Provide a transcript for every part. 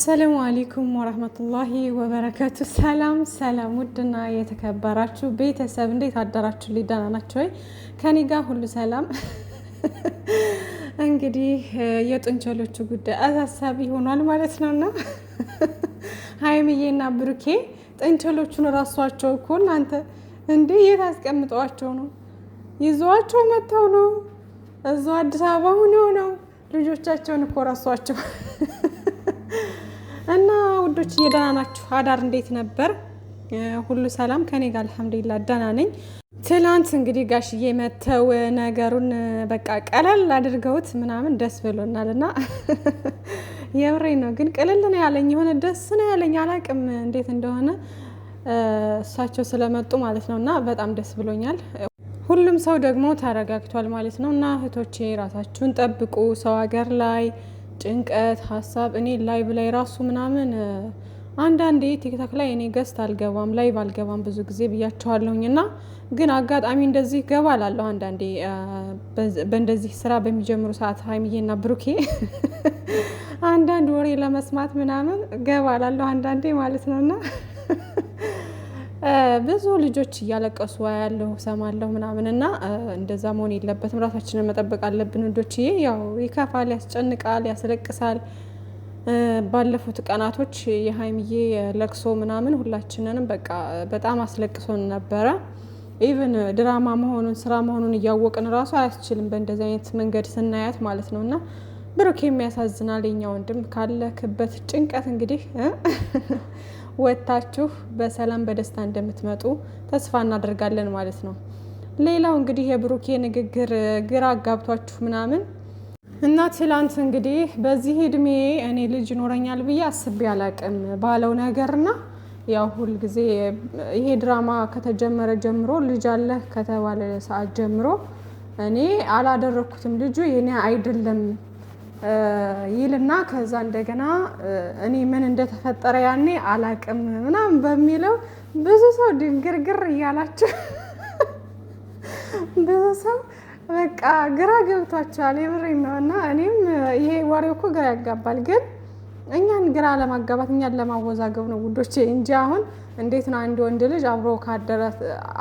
አሰላሙ አለይኩም ወራህመቱላሂ ወበረካቱ። ሰላም ውድና የተከበራችሁ ቤተሰብ እንዴት አደራችሁ? ደህና ናችሁ ወይ? ከኔ ጋር ሁሉ ሰላም። እንግዲህ የጥንቸሎቹ ጉዳይ አሳሳቢ ሆኗል ማለት ነውና ሀይሚዬና ብሩኬ ጥንቸሎቹን ራሷቸው እኮ እናንተ እንዴ የት አስቀምጠዋቸው ነው? ይዘዋቸው መጥተው ነው እዛው አዲስ አበባ ሆነው ነው ልጆቻቸውን እኮ ራሷቸው እና ውዶች ደህና ናችሁ? አዳር እንዴት ነበር? ሁሉ ሰላም ከኔ ጋር አልሐምዱሊላህ ደህና ነኝ። ትላንት እንግዲህ ጋሽዬ መተው ነገሩን በቃ ቀለል አድርገውት ምናምን ደስ ብሎናልና የምሬ ነው። ግን ቀለል ነው ያለኝ የሆነ ደስ ነው ያለኝ አላቅም እንዴት እንደሆነ እሳቸው ስለመጡ ማለት ነውና በጣም ደስ ብሎኛል። ሁሉም ሰው ደግሞ ተረጋግቷል ማለት ነው። እና እህቶቼ ራሳችሁን ጠብቁ። ሰው ሀገር ላይ ጭንቀት ሀሳብ እኔ ላይቭ ላይ ራሱ ምናምን አንዳንዴ ቲክቶክ ላይ እኔ ገስት አልገባም ላይቭ አልገባም ብዙ ጊዜ ብያቸዋለሁኝ። እና ግን አጋጣሚ እንደዚህ ገባላለሁ አንዳንዴ በእንደዚህ ስራ በሚጀምሩ ሰዓት ሀይሚዬና ብሩኬ አንዳንድ ወሬ ለመስማት ምናምን ገባላለሁ አንዳንዴ ማለት ነውና ብዙ ልጆች እያለቀሱ ያለው ሰማለሁ ምናምን እና እንደዛ መሆን የለበትም። ራሳችንን መጠበቅ አለብን ወንዶችዬ። ያው ይከፋል፣ ያስጨንቃል፣ ያስለቅሳል። ባለፉት ቀናቶች የሀይሚዬ ለቅሶ ምናምን ሁላችንንም በቃ በጣም አስለቅሶን ነበረ። ኢቭን ድራማ መሆኑን ስራ መሆኑን እያወቅን ራሱ አያስችልም በእንደዚህ አይነት መንገድ ስናያት ማለት ነውና ብሩኬም ያሳዝናል። የኛ ወንድም ካለክበት ጭንቀት እንግዲህ ወጣችሁ በሰላም በደስታ እንደምትመጡ ተስፋ እናደርጋለን ማለት ነው። ሌላው እንግዲህ የብሩኬ ንግግር ግራ አጋብቷችሁ ምናምን እና ትላንት እንግዲህ በዚህ እድሜ እኔ ልጅ ይኖረኛል ብዬ አስቤ አላቅም ባለው ነገርና ያው ሁል ጊዜ ይሄ ድራማ ከተጀመረ ጀምሮ ልጅ አለ ከተባለ ሰዓት ጀምሮ እኔ አላደረኩትም ልጁ የኔ አይደለም ይልና ከዛ እንደገና እኔ ምን እንደተፈጠረ ያኔ አላቅም ምናምን በሚለው ብዙ ሰው ድንግርግር እያላችሁ ብዙ ሰው በቃ ግራ ገብቷቸዋል። የምሬን ነው። እና እኔም ይሄ ወሬው እኮ ግራ ያጋባል፣ ግን እኛን ግራ ለማጋባት እኛን ለማወዛገብ ነው ውዶቼ እንጂ አሁን እንዴት ነው አንድ ወንድ ልጅ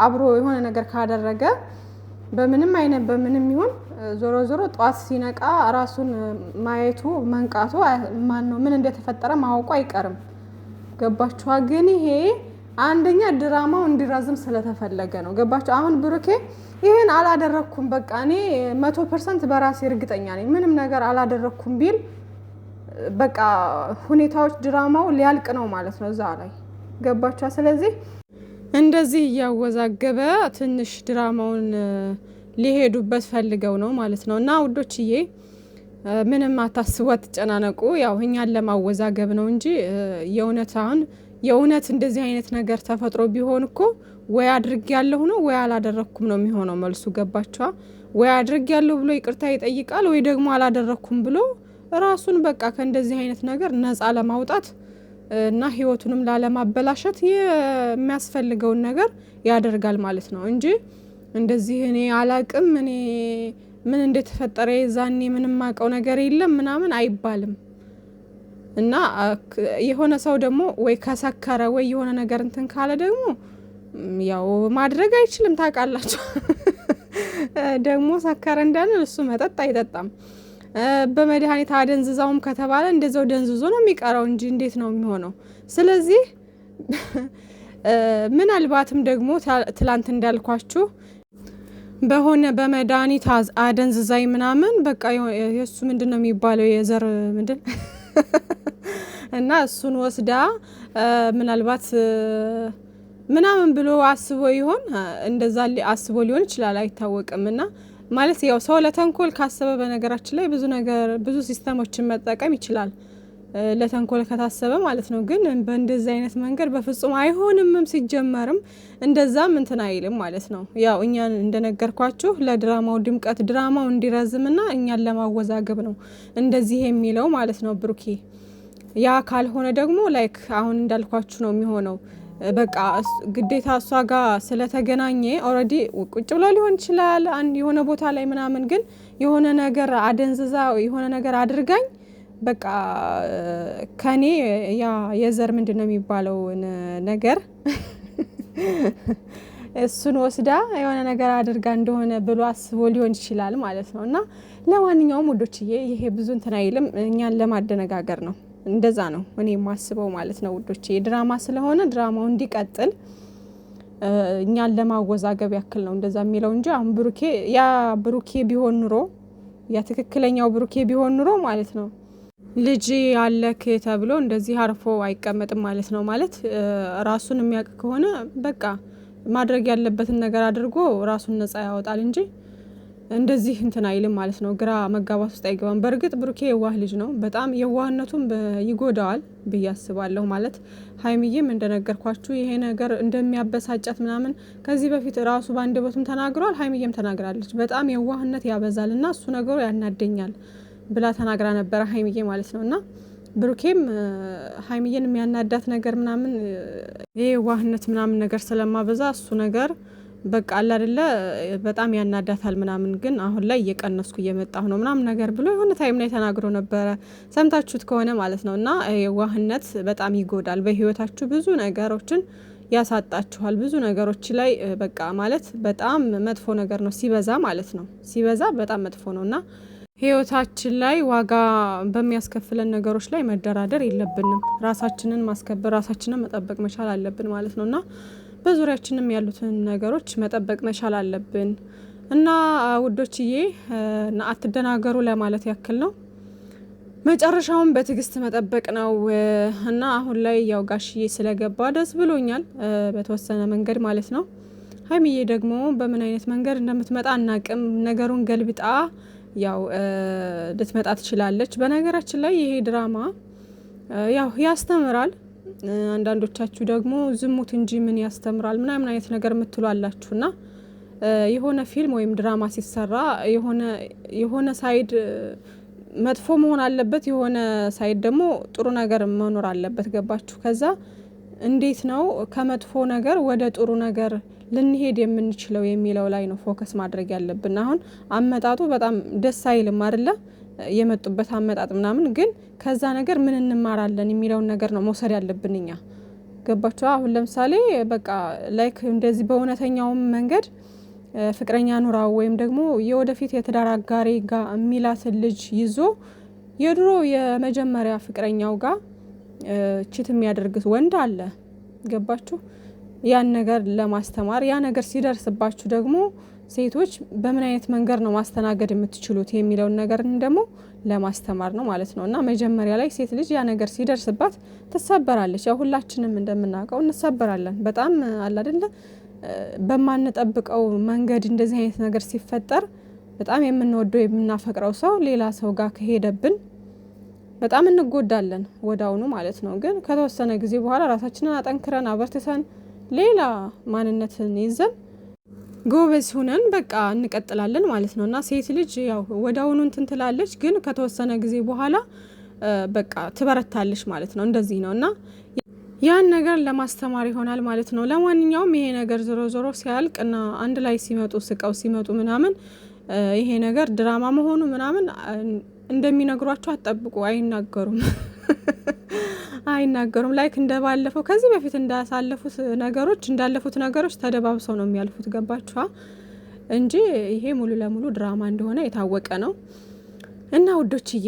አብሮ የሆነ ነገር ካደረገ በምንም አይነት በምንም ይሁን ዞሮ ዞሮ ጧት ሲነቃ ራሱን ማየቱ መንቃቱ ማነው ምን እንደተፈጠረ ማወቁ አይቀርም። ገባችኋ? ግን ይሄ አንደኛ ድራማው እንዲራዝም ስለተፈለገ ነው። ገባችሁ? አሁን ብሩኬ ይሄን አላደረኩም በቃ እኔ 100% በራሴ እርግጠኛ ነኝ ምንም ነገር አላደረኩም ቢል በቃ ሁኔታዎች ድራማው ሊያልቅ ነው ማለት ነው እዛ ላይ። ገባችኋ? ስለዚህ እንደዚህ እያወዛገበ ትንሽ ድራማውን ሊሄዱበት ፈልገው ነው ማለት ነው። እና ውዶችዬ ምንም አታስቡ፣ አትጨናነቁ። ያው እኛን ለማወዛገብ ነው እንጂ የእውነት እንደዚህ አይነት ነገር ተፈጥሮ ቢሆን እኮ ወይ አድርግ ያለሁ ነው ወይ አላደረኩም ነው የሚሆነው መልሱ። ገባችኋ? ወይ አድርግ ያለሁ ብሎ ይቅርታ ይጠይቃል ወይ ደግሞ አላደረኩም ብሎ ራሱን በቃ ከእንደዚህ አይነት ነገር ነፃ ለማውጣት እና ህይወቱንም ላለማበላሸት የሚያስፈልገውን ነገር ያደርጋል ማለት ነው እንጂ እንደዚህ እኔ አላቅም እኔ ምን እንደተፈጠረ የዛኔ ምንም ማቀው ነገር የለም ምናምን አይባልም። እና የሆነ ሰው ደግሞ ወይ ከሰከረ ወይ የሆነ ነገር እንትን ካለ ደግሞ ያው ማድረግ አይችልም። ታውቃላችሁ ደግሞ ሰከረ እንዳለ እሱ መጠጥ አይጠጣም። በመድኃኒት አደንዝዛውም ከተባለ እንደዛው ደንዝዞ ነው የሚቀረው እንጂ እንዴት ነው የሚሆነው? ስለዚህ ምናልባትም ደግሞ ትላንት እንዳልኳችሁ በሆነ በመድኃኒት አደንዝዛይ ምናምን በቃ የሱ ምንድነው የሚባለው የዘር ምንድን እና እሱን ወስዳ ምናልባት ምናምን ብሎ አስቦ ይሆን እንደዛ አስቦ ሊሆን ይችላል፣ አይታወቅም። እና ማለት ያው ሰው ለተንኮል ካሰበ በነገራችን ላይ ብዙ ሲስተሞችን መጠቀም ይችላል ለተንኮል ከታሰበ ማለት ነው። ግን በእንደዚህ አይነት መንገድ በፍጹም አይሆንምም። ሲጀመርም እንደዛም እንትን አይልም ማለት ነው። ያው እኛን እንደነገርኳችሁ ለድራማው ድምቀት ድራማው እንዲረዝምና እኛን ለማወዛገብ ነው እንደዚህ የሚለው ማለት ነው ብሩኬ። ያ ካልሆነ ደግሞ ላይክ አሁን እንዳልኳችሁ ነው የሚሆነው። በቃ ግዴታ እሷ ጋር ስለተገናኘ ኦልሬዲ ቁጭ ብሎ ሊሆን ይችላል አንድ የሆነ ቦታ ላይ ምናምን፣ ግን የሆነ ነገር አደንዝዛ የሆነ ነገር አድርጋኝ በቃ ከኔ ያ የዘር ምንድነው የሚባለው ነገር እሱን ወስዳ የሆነ ነገር አድርጋ እንደሆነ ብሎ አስቦ ሊሆን ይችላል ማለት ነው። እና ለማንኛውም ውዶችዬ ይሄ ብዙ እንትን አይልም፣ እኛን ለማደነጋገር ነው። እንደዛ ነው እኔ የማስበው ማለት ነው ውዶቼ። ድራማ ስለሆነ ድራማው እንዲቀጥል እኛን ለማወዛገብ ያክል ነው እንደዛ የሚለው እንጂ አሁን ብሩኬ ቢሆን ኑሮ ያ ትክክለኛው ብሩኬ ቢሆን ኑሮ ማለት ነው ልጅ አለክ ተብሎ እንደዚህ አርፎ አይቀመጥም ማለት ነው። ማለት ራሱን የሚያውቅ ከሆነ በቃ ማድረግ ያለበትን ነገር አድርጎ ራሱን ነጻ ያወጣል እንጂ እንደዚህ እንትን አይልም ማለት ነው። ግራ መጋባት ውስጥ አይገባም። በእርግጥ ብሩኬ የዋህ ልጅ ነው። በጣም የዋህነቱን ይጎዳዋል ብዬ አስባለሁ። ማለት ሀይሚዬም እንደነገርኳችሁ ይሄ ነገር እንደሚያበሳጫት ምናምን ከዚህ በፊት ራሱ በአንደበቱም ተናግሯል። ሀይሚዬም ተናግራለች። በጣም የዋህነት ያበዛል እና እሱ ነገሩ ያናደኛል ብላ ተናግራ ነበረ ሀይሚዬ ማለት ነው። እና ብሩኬም ሀይሚዬን የሚያናዳት ነገር ምናምን ይሄ ዋህነት ምናምን ነገር ስለማበዛ እሱ ነገር በቃ አለ አይደለ በጣም ያናዳታል ምናምን። ግን አሁን ላይ እየቀነስኩ እየመጣሁ ነው ምናምን ነገር ብሎ የሆነ ታይም ላይ ተናግሮ ነበረ፣ ሰምታችሁት ከሆነ ማለት ነው። እና ዋህነት በጣም ይጎዳል። በህይወታችሁ ብዙ ነገሮችን ያሳጣችኋል። ብዙ ነገሮች ላይ በቃ ማለት በጣም መጥፎ ነገር ነው ሲበዛ ማለት ነው። ሲበዛ በጣም መጥፎ ነው እና ህይወታችን ላይ ዋጋ በሚያስከፍለን ነገሮች ላይ መደራደር የለብንም። ራሳችንን ማስከበር፣ ራሳችንን መጠበቅ መቻል አለብን ማለት ነው እና በዙሪያችንም ያሉትን ነገሮች መጠበቅ መቻል አለብን እና ውዶችዬ አትደናገሩ ለማለት ያክል ነው። መጨረሻውን በትዕግስት መጠበቅ ነው እና አሁን ላይ ያው ጋሽዬ ስለገባ ደስ ብሎኛል በተወሰነ መንገድ ማለት ነው። ሀይሚዬ ደግሞ በምን አይነት መንገድ እንደምትመጣ አናቅም። ነገሩን ገልብጣ ያው ልትመጣ ትችላለች። በነገራችን ላይ ይሄ ድራማ ያው ያስተምራል። አንዳንዶቻችሁ ደግሞ ዝሙት እንጂ ምን ያስተምራል ምናምን አይነት ነገር የምትሉ አላችሁና የሆነ ፊልም ወይም ድራማ ሲሰራ የሆነ ሳይድ መጥፎ መሆን አለበት፣ የሆነ ሳይድ ደግሞ ጥሩ ነገር መኖር አለበት። ገባችሁ? ከዛ እንዴት ነው ከመጥፎ ነገር ወደ ጥሩ ነገር ልንሄድ የምንችለው የሚለው ላይ ነው ፎከስ ማድረግ ያለብን። አሁን አመጣጡ በጣም ደስ አይልም አይደለ? የመጡበት አመጣጥ ምናምን፣ ግን ከዛ ነገር ምን እንማራለን የሚለውን ነገር ነው መውሰድ ያለብን እኛ። ገባችሁ? አሁን ለምሳሌ በቃ ላይክ እንደዚህ በእውነተኛውም መንገድ ፍቅረኛ ኑራው ወይም ደግሞ የወደፊት የትዳር አጋሪ ጋር የሚላትን ልጅ ይዞ የድሮ የመጀመሪያ ፍቅረኛው ጋር ቺት የሚያደርግ ወንድ አለ። ገባችሁ? ያን ነገር ለማስተማር ያ ነገር ሲደርስባችሁ ደግሞ ሴቶች በምን አይነት መንገድ ነው ማስተናገድ የምትችሉት የሚለውን ነገር ደግሞ ለማስተማር ነው ማለት ነው። እና መጀመሪያ ላይ ሴት ልጅ ያ ነገር ሲደርስባት ትሰበራለች። ያው ሁላችንም እንደምናውቀው እንሰበራለን። በጣም አለ አይደለ በማንጠብቀው መንገድ እንደዚህ አይነት ነገር ሲፈጠር በጣም የምንወደው የምናፈቅረው ሰው ሌላ ሰው ጋር ከሄደብን በጣም እንጎዳለን ወዳውኑ ማለት ነው። ግን ከተወሰነ ጊዜ በኋላ ራሳችንን አጠንክረን አበርትተን ሌላ ማንነትን ይዘን ጎበዝ ሁነን በቃ እንቀጥላለን ማለት ነው። እና ሴት ልጅ ያው ወዳውኑ እንትን ትላለች፣ ግን ከተወሰነ ጊዜ በኋላ በቃ ትበረታለች ማለት ነው። እንደዚህ ነው እና ያን ነገር ለማስተማር ይሆናል ማለት ነው። ለማንኛውም ይሄ ነገር ዞሮ ዞሮ ሲያልቅ እና አንድ ላይ ሲመጡ ስቀው ሲመጡ ምናምን ይሄ ነገር ድራማ መሆኑ ምናምን እንደሚነግሯቸው አትጠብቁ። አይናገሩም። ላይክ እንደባለፈው ከዚህ በፊት እንዳለፉት ነገሮች ተደባብሰው ነው የሚያልፉት። ገባችኋ? እንጂ ይሄ ሙሉ ለሙሉ ድራማ እንደሆነ የታወቀ ነው። እና ውዶችዬ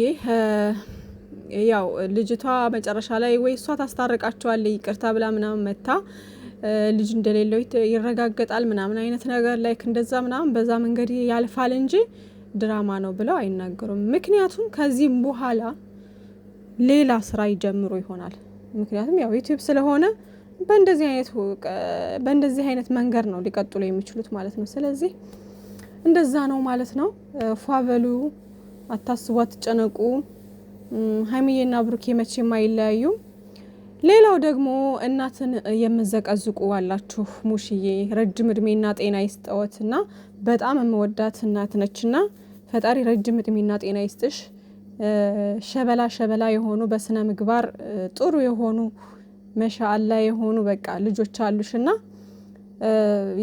ያው ልጅቷ መጨረሻ ላይ ወይ እሷ ታስታርቃቸዋለች ይቅርታ ብላ ምናምን መታ ልጅ እንደሌለው ይረጋገጣል ምናምን አይነት ነገር ላይክ እንደዛ ምናምን በዛ መንገድ ያልፋል እንጂ ድራማ ነው ብለው አይናገሩም። ምክንያቱም ከዚህም በኋላ ሌላ ስራ ይጀምሩ ይሆናል። ምክንያቱም ያው ዩቲዩብ ስለሆነ በእንደዚህ አይነት መንገድ ነው ሊቀጥሉ የሚችሉት ማለት ነው። ስለዚህ እንደዛ ነው ማለት ነው። ፏበሉ፣ አታስቡ፣ አትጨነቁ። ሀይሚዬና ብሩኬ መቼም አይለያዩም። ሌላው ደግሞ እናትን የምዘቀዝቁ አላችሁ። ሙሽዬ ረጅም እድሜና ጤና ይስጠወትና በጣም የምወዳት እናት ነችና ፈጣሪ ረጅም እድሜና ጤና ይስጥሽ። ሸበላ የሆኑ በስነ ምግባር ጥሩ የሆኑ መሻአላ የሆኑ በቃ ልጆች አሉሽና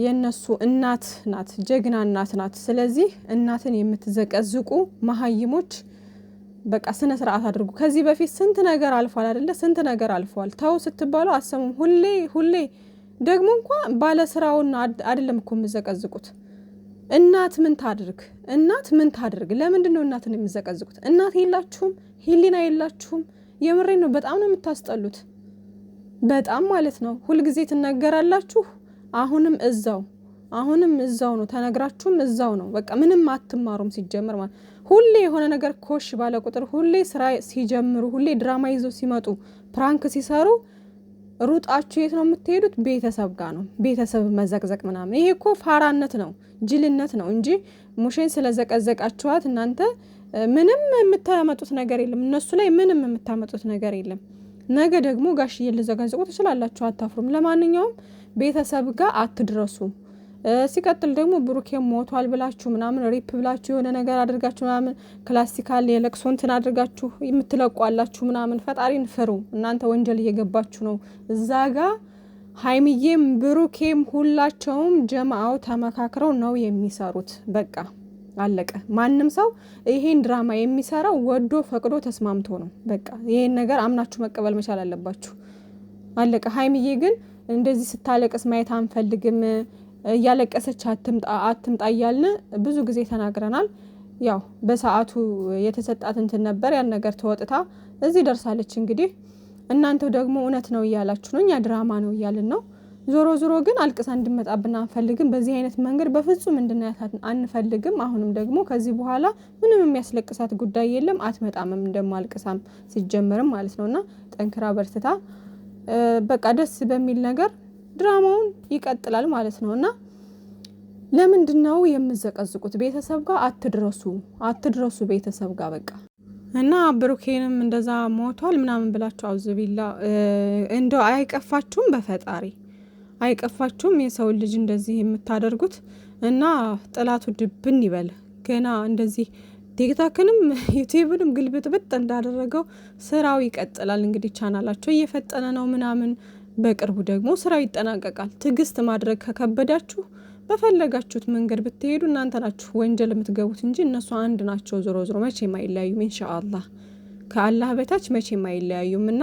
የነሱ እናት ናት፣ ጀግና እናት ናት። ስለዚህ እናትን የምትዘቀዝቁ መሀይሞች በቃ ስነ ስርዓት አድርጉ። ከዚህ በፊት ስንት ነገር አልፏል አይደለ? ስንት ነገር አልፏል። ተው ስትባሉ አሰሙም። ሁሌ ደግሞ እንኳን ባለስራውና አይደለም እኮ የምዘቀዝቁት። እናት ምን ታድርግ? ለምንድን ነው እናትን የምዘቀዝቁት? እናት የላችሁም? ሂሊና የላችሁም? የምሬን ነው። በጣም ነው የምታስጠሉት። በጣም ማለት ነው። ሁልጊዜ ትናገራላችሁ። አሁንም እዛው ነው። ተነግራችሁም እዛው ነው። በቃ ምንም አትማሩም ሲጀምር ማለት ሁሌ የሆነ ነገር ኮሽ ባለ ቁጥር ሁሌ ስራ ሲጀምሩ ሁሌ ድራማ ይዘው ሲመጡ ፕራንክ ሲሰሩ ሩጣችሁ የት ነው የምትሄዱት? ቤተሰብ ጋር ነው። ቤተሰብ መዘቅዘቅ ምናምን ይሄ እኮ ፋራነት ነው፣ ጅልነት ነው እንጂ ሙሼን ስለዘቀዘቃችኋት እናንተ ምንም የምታመጡት ነገር የለም። እነሱ ላይ ምንም የምታመጡት ነገር የለም። ነገ ደግሞ ጋሽዬ ልዘጋዘቁ ትችላላችሁ፣ አታፍሩም። ለማንኛውም ቤተሰብ ጋር አትድረሱ። ሲቀጥል ደግሞ ብሩኬም ሞቷል ብላችሁ ምናምን ሪፕ ብላችሁ የሆነ ነገር አድርጋችሁ ምናምን ክላሲካል የለቅሶ እንትን አድርጋችሁ የምትለቋላችሁ ምናምን ፈጣሪን ፍሩ። እናንተ ወንጀል እየገባችሁ ነው። እዛ ጋ ሀይሚዬም ብሩኬም ሁላቸውም ጀማአው ተመካክረው ነው የሚሰሩት። በቃ አለቀ። ማንም ሰው ይሄን ድራማ የሚሰራው ወዶ ፈቅዶ ተስማምቶ ነው። በቃ ይሄን ነገር አምናችሁ መቀበል መቻል አለባችሁ። አለቀ። ሀይሚዬ ግን እንደዚህ ስታለቅስ ማየት አንፈልግም፣ እያለቀሰች አትምጣ እያልን ብዙ ጊዜ ተናግረናል። ያው በሰዓቱ የተሰጣት እንትን ነበር። ያን ነገር ተወጥታ እዚህ ደርሳለች። እንግዲህ እናንተው ደግሞ እውነት ነው እያላችሁ ነው፣ እኛ ድራማ ነው እያልን ነው። ዞሮ ግን አልቅሳ እንድመጣብን አንፈልግም። በዚህ አይነት መንገድ በፍጹም እንድናያት አንፈልግም። አሁንም ደግሞ ከዚህ በኋላ ምንም የሚያስለቅሳት ጉዳይ የለም። አትመጣምም ደግሞ አልቅሳም ሲጀመርም ማለት ነውና ጠንክራ በርትታ በቃ ደስ በሚል ነገር ድራማውን ይቀጥላል ማለት ነውና ለምንድነው የምዘቀዝቁት? ቤተሰብ ጋር አትድረሱ ቤተሰብ ጋር በቃ እና ብሩኬንም እንደዛ ሞቷል ምናምን ብላችሁ አውዝቢላ እንደው አይቀፋችሁም? በፈጣሪ አይቀፋችሁም? የሰው ልጅ እንደዚህ የምታደርጉት እና ጥላቱ ድብን ይበል። ገና እንደዚህ ቲክታክንም ዩቲዩብንም ግልብጥብጥ እንዳደረገው ስራው ይቀጥላል። እንግዲህ ቻናላቸው እየፈጠነ ነው ምናምን፣ በቅርቡ ደግሞ ስራው ይጠናቀቃል። ትዕግስት ማድረግ ከከበዳችሁ በፈለጋችሁት መንገድ ብትሄዱ እናንተ ናችሁ ወንጀል የምትገቡት እንጂ እነሱ አንድ ናቸው። ዞሮ መቼም አይለያዩም። ኢንሻአላህ ከአላህ በታች መቼም አይለያዩም። እና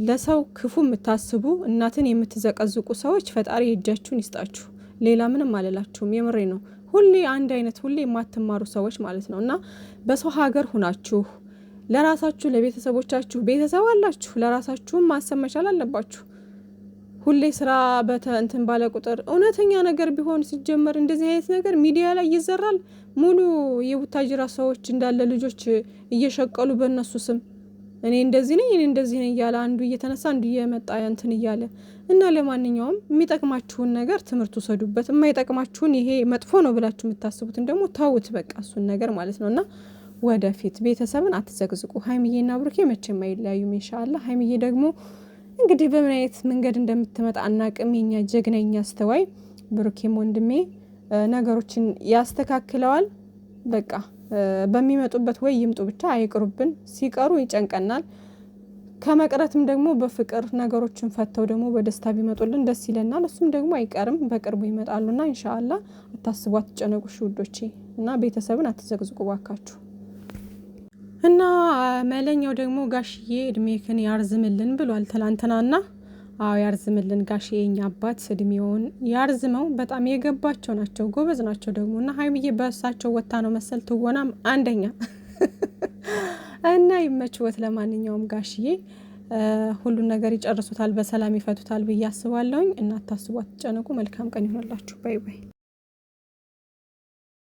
ለሰው ክፉ የምታስቡ እናትን የምትዘቀዝቁ ሰዎች ፈጣሪ እጃችሁን ይስጣችሁ። ሌላ ምንም አልላችሁም። የምሬ ነው። ሁሌ አንድ አይነት ሁሌ የማትማሩ ሰዎች ማለት ነው። እና በሰው ሀገር ሁናችሁ ለራሳችሁ ለቤተሰቦቻችሁ ቤተሰብ አላችሁ፣ ለራሳችሁም ማሰብ መቻል አለባችሁ። ሁሌ ስራ እንትን ባለ ቁጥር እውነተኛ ነገር ቢሆን ሲጀመር እንደዚህ አይነት ነገር ሚዲያ ላይ ይዘራል። ሙሉ የቡታጅራ ሰዎች እንዳለ ልጆች እየሸቀሉ በእነሱ ስም እኔ እንደዚህ ነኝ እያለ አንዱ እየተነሳ አንዱ እየመጣ እንትን እያለ እና ለማንኛውም የሚጠቅማችሁን ነገር ትምህርት ውሰዱበት። የማይጠቅማችሁን ይሄ መጥፎ ነው ብላችሁ የምታስቡትን ደግሞ ተውት። በቃ እሱን ነገር ማለት ነውና ወደፊት ቤተሰብን አትዘግዝቁ። ሀይሚዬና ብሩኬ መቼም አይለያዩም ኢንሻአላህ። ሀይሚዬ ደግሞ እንግዲህ በምን አይነት መንገድ እንደምትመጣ አናቅም። የኛ ጀግነኛ አስተዋይ ብሩኬም ወንድሜ ነገሮችን ያስተካክለዋል። በቃ በሚመጡበት ወይ ይምጡ ብቻ አይቅሩብን። ሲቀሩ ይጨንቀናል። ከመቅረትም ደግሞ በፍቅር ነገሮችን ፈተው ደግሞ በደስታ ቢመጡልን ደስ ይለናል። እሱም ደግሞ አይቀርም፣ በቅርቡ ይመጣሉና ኢንሻአላህ አታስቡ፣ አትጨነቁ ውዶቼ። እና ቤተሰብን አትዘግዝቁ ባካችሁ። እና መለኛው ደግሞ ጋሽዬ እድሜክን ያርዝምልን ብሏል ትላንትናና። አዎ ያርዝምልን ጋሽዬ፣ የኛ አባት እድሜውን ያርዝመው። በጣም የገባቸው ናቸው፣ ጎበዝ ናቸው ደግሞ። እና ሀይሚዬ በእሳቸው ወታ ነው መሰል ትወናም አንደኛ እና ይመችወት። ለማንኛውም ጋሽዬ ሁሉን ነገር ይጨርሱታል፣ በሰላም ይፈቱታል ብዬ አስባለሁኝ። እና አታስቡ፣ አትጨነቁ። መልካም ቀን ይሆንላችሁ። ባይ ባይ።